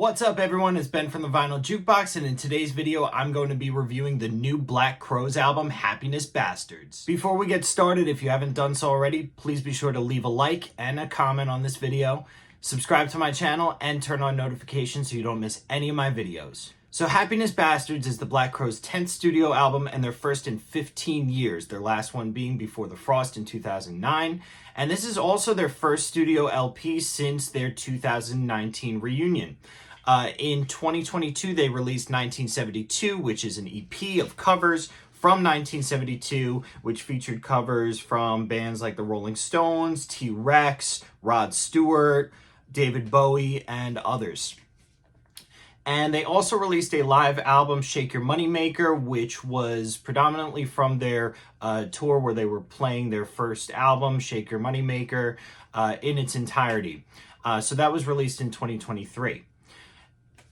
What's up everyone, it's Ben from the Vinyl Jukebox, and in today's video I'm going to be reviewing the new Black Crowes album, Happiness Bastards. Before we get started, if you haven't done so already, please be sure to leave a like and a comment on this video, subscribe to my channel, and turn on notifications so you don't miss any of my videos. So Happiness Bastards is the Black Crowes' 10th studio album and their first in 15 years, their last one being Before the Frost in 2009, and this is also their first studio LP since their 2019 reunion. In 2022, they released 1972, which is an EP of covers from 1972, which featured covers from bands like the Rolling Stones, T-Rex, Rod Stewart, David Bowie, and others. And they also released a live album, Shake Your Moneymaker, which was predominantly from their tour where they were playing their first album, Shake Your Moneymaker, in its entirety. So that was released in 2023.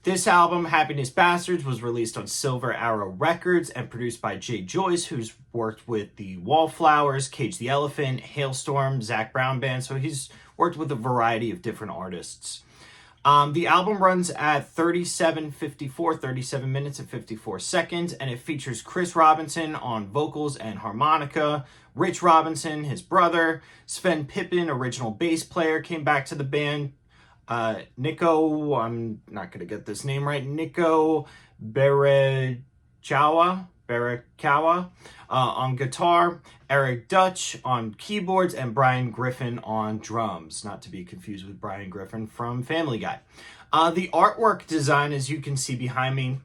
This album, Happiness Bastards, was released on Silver Arrow Records and produced by Jay Joyce, who's worked with the Wallflowers, Cage the Elephant, Hailstorm, Zac Brown Band, so he's worked with a variety of different artists. The album runs at 37 minutes and 54 seconds, and it features Chris Robinson on vocals and harmonica, Rich Robinson, his brother, Sven Pippen, original bass player, came back to the band, Nico, I'm not going to get this name right, Nico Barakawa on guitar, Eric Dutch on keyboards, and Brian Griffin on drums, not to be confused with Brian Griffin from Family Guy. The artwork design, as you can see behind me,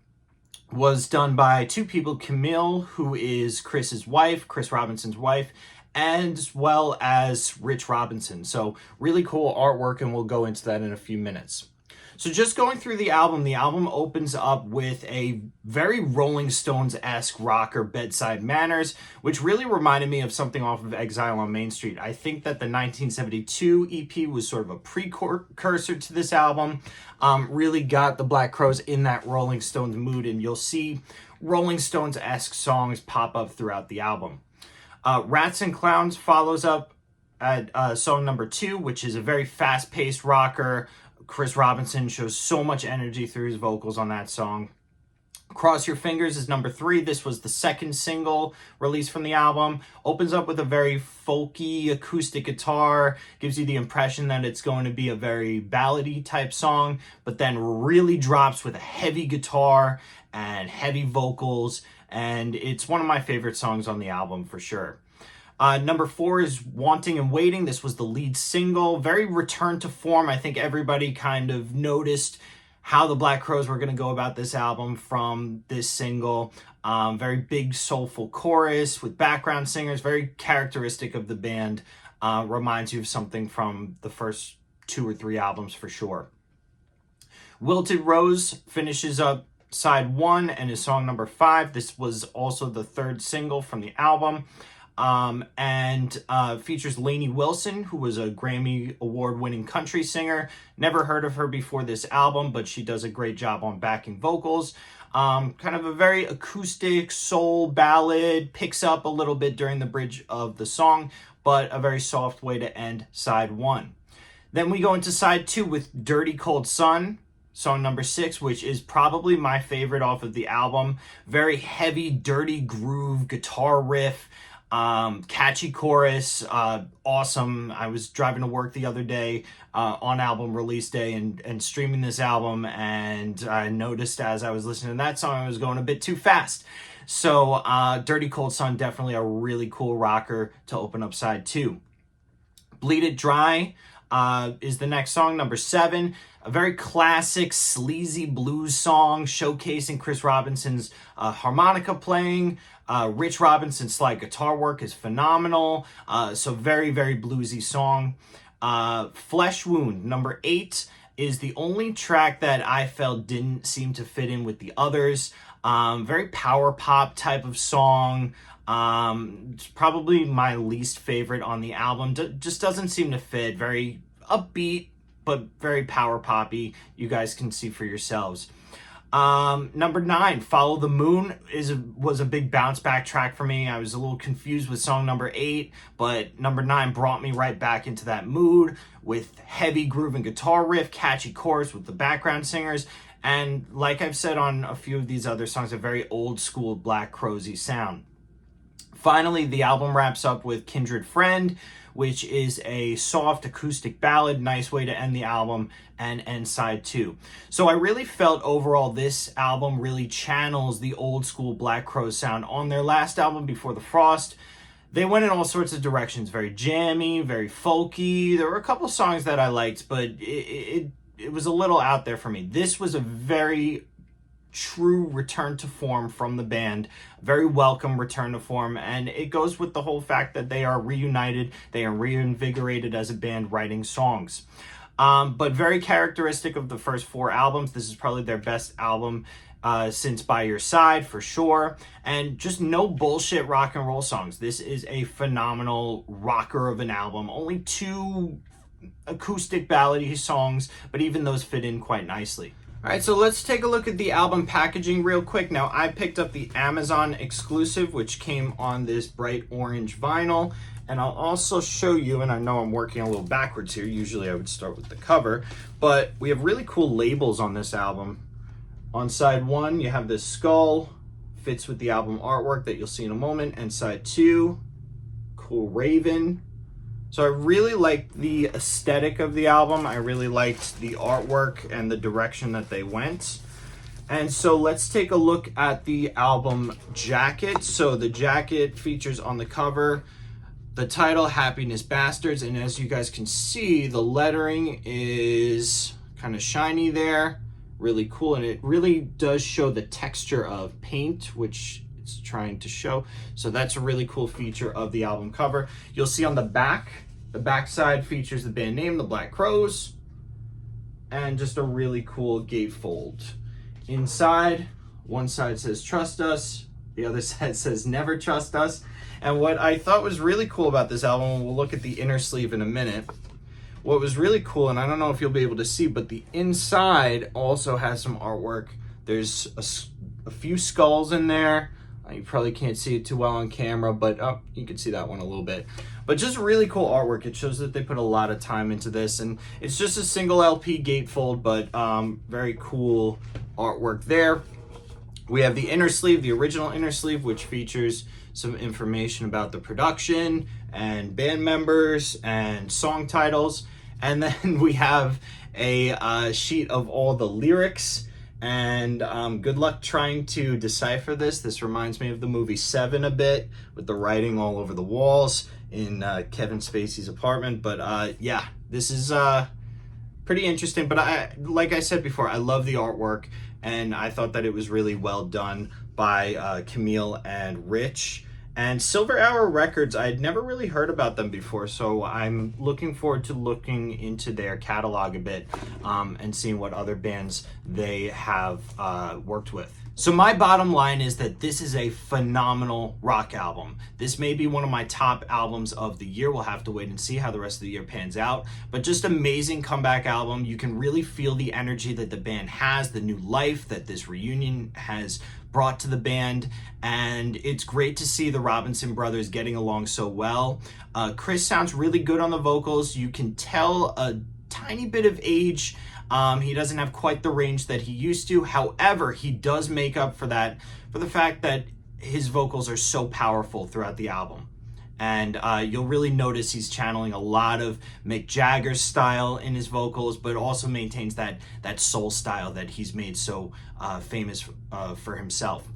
was done by two people, Camille, who is Chris's wife, Chris Robinson's wife, as well as Rich Robinson. So really cool artwork, and we'll go into that in a few minutes. So just going through the album opens up with a very Rolling Stones-esque rocker, Bedside Manners, which really reminded me of something off of Exile on Main Street. I think that the 1972 EP was sort of a precursor to this album, really got the Black Crowes in that Rolling Stones mood, and you'll see Rolling Stones-esque songs pop up throughout the album. Rats and Clowns follows up at song number 2, which is a very fast-paced rocker. Chris Robinson shows so much energy through his vocals on that song. Cross Your Fingers is number 3. This was the second single released from the album. Opens up with a very folky acoustic guitar. Gives you the impression that it's going to be a very ballady type song, but then really drops with a heavy guitar and heavy vocals, and it's one of my favorite songs on the album for sure. Number 4 is Wanting and Waiting. This was the lead single. Very return to form. I think everybody kind of noticed how the Black Crowes were going to go about this album from this single. Very big soulful chorus with background singers. Very characteristic of the band. Reminds you of something from the first 2 or 3 albums for sure. Wilted Rose finishes up side 1 and is song number 5. This was also the 3rd single from the album. And features Lainey Wilson, who was a Grammy award-winning country singer. Never heard of her before this album, but she does a great job on backing vocals. Kind of a very acoustic soul ballad, picks up a little bit during the bridge of the song, but a very soft way to end side 1. Then we go into side 2 with Dirty Cold Sun, song number 6, which is probably my favorite off of the album. Very heavy, dirty groove, guitar riff, catchy chorus, awesome. I was driving to work the other day on album release day and streaming this album, and I noticed as I was listening to that song I was going a bit too fast. So Dirty Cold Sun, definitely a really cool rocker to open up side 2. Bleed It Dry is the next song, number 7. A very classic, sleazy blues song showcasing Chris Robinson's harmonica playing. Rich Robinson's slide guitar work is phenomenal. So very, very bluesy song. Flesh Wound, number 8, is the only track that I felt didn't seem to fit in with the others. Very power pop type of song. It's probably my least favorite on the album. Just doesn't seem to fit. Very upbeat, but very power poppy. You guys can see for yourselves. Number 9, Follow the Moon was a big bounce back track for me. I was a little confused with song number 8, but number 9 brought me right back into that mood with heavy groove and guitar riff, catchy chorus with the background singers, and like I've said on a few of these other songs, a very old school Black Crowes-y sound. Finally, the album wraps up with Kindred Friend, which is a soft acoustic ballad, nice way to end the album, and end side 2. So I really felt overall this album really channels the old school Black Crowes sound. On their last album, Before the Frost, they went in all sorts of directions, very jammy, very folky. There were a couple songs that I liked, but it was a little out there for me. This was a very true return to form from the band, very welcome return to form, and it goes with the whole fact that they are reunited, they are reinvigorated as a band writing songs. But very characteristic of the first 4 albums. This is probably their best album since By Your Side, for sure, and just no bullshit rock and roll songs. This is a phenomenal rocker of an album. Only 2 acoustic ballady songs, but even those fit in quite nicely. All right, so let's take a look at the album packaging real quick. Now, I picked up the Amazon exclusive, which came on this bright orange vinyl, and I'll also show you, and I know I'm working a little backwards here. Usually I would start with the cover, but we have really cool labels on this album. On side 1, you have this skull, fits with the album artwork that you'll see in a moment, and side 2, cool raven. So I really liked the aesthetic of the album. I really liked the artwork and the direction that they went. And so let's take a look at the album jacket. So the jacket features on the cover the title, Happiness Bastards. And as you guys can see, the lettering is kind of shiny there, really cool. And it really does show the texture of paint, which it's trying to show. So that's a really cool feature of the album cover. You'll see on the back side features the band name, the Black Crowes, and just a really cool gatefold. Inside, one side says trust us, the other side says never trust us. And what I thought was really cool about this album, and we'll look at the inner sleeve in a minute, what was really cool, and I don't know if you'll be able to see, but the inside also has some artwork. There's a few skulls in there. You probably can't see it too well on camera, but you can see that one a little bit. But just really cool artwork. It shows that they put a lot of time into this, and it's just a single LP gatefold, but very cool artwork there. We have the inner sleeve, the original inner sleeve, which features some information about the production and band members and song titles. And then we have a sheet of all the lyrics. And good luck trying to decipher this. This reminds me of the movie Seven a bit, with the writing all over the walls in Kevin Spacey's apartment. But yeah, this is pretty interesting. But like I said before, I love the artwork, and I thought that it was really well done by Camille and Rich. And Silver Hour Records, I had never really heard about them before, so I'm looking forward to looking into their catalog a bit and seeing what other bands they have worked with. So my bottom line is that this is a phenomenal rock album. This may be one of my top albums of the year. We'll have to wait and see how the rest of the year pans out. But just amazing comeback album. You can really feel the energy that the band has, the new life that this reunion has brought to the band, and it's great to see the Robinson brothers getting along so well. Chris sounds really good on the vocals. You can tell a tiny bit of age. He doesn't have quite the range that he used to. However, he does make up for that, for the fact that his vocals are so powerful throughout the album. And you'll really notice he's channeling a lot of Mick Jagger's style in his vocals, but also maintains that soul style that he's made so famous for himself.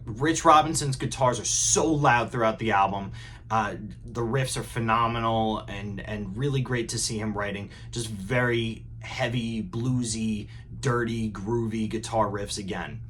Rich Robinson's guitars are so loud throughout the album. The riffs are phenomenal and really great to see him writing just very heavy, bluesy, dirty, groovy guitar riffs again.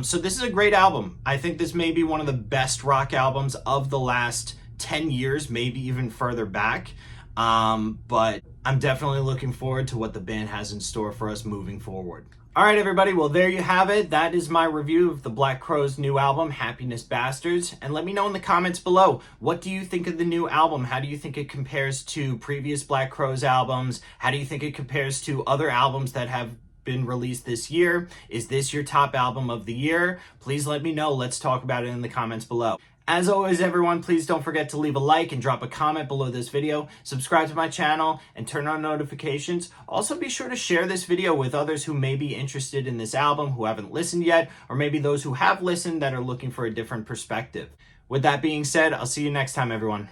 So this is a great album. I think this may be one of the best rock albums of the last 10 years, maybe even further back. But I'm definitely looking forward to what the band has in store for us moving forward. All right, everybody. Well, there you have it. That is my review of the Black Crowes' new album, Happiness Bastards. And let me know in the comments below, what do you think of the new album? How do you think it compares to previous Black Crowes albums? How do you think it compares to other albums that have been released this year. Is this your top album of the year? Please let me know. Let's talk about it in the comments below. As always, everyone, please don't forget to leave a like and drop a comment below this video. Subscribe to my channel and turn on notifications. Also, be sure to share this video with others who may be interested in this album, who haven't listened yet, or maybe those who have listened that are looking for a different perspective. With that being said, I'll see you next time, everyone.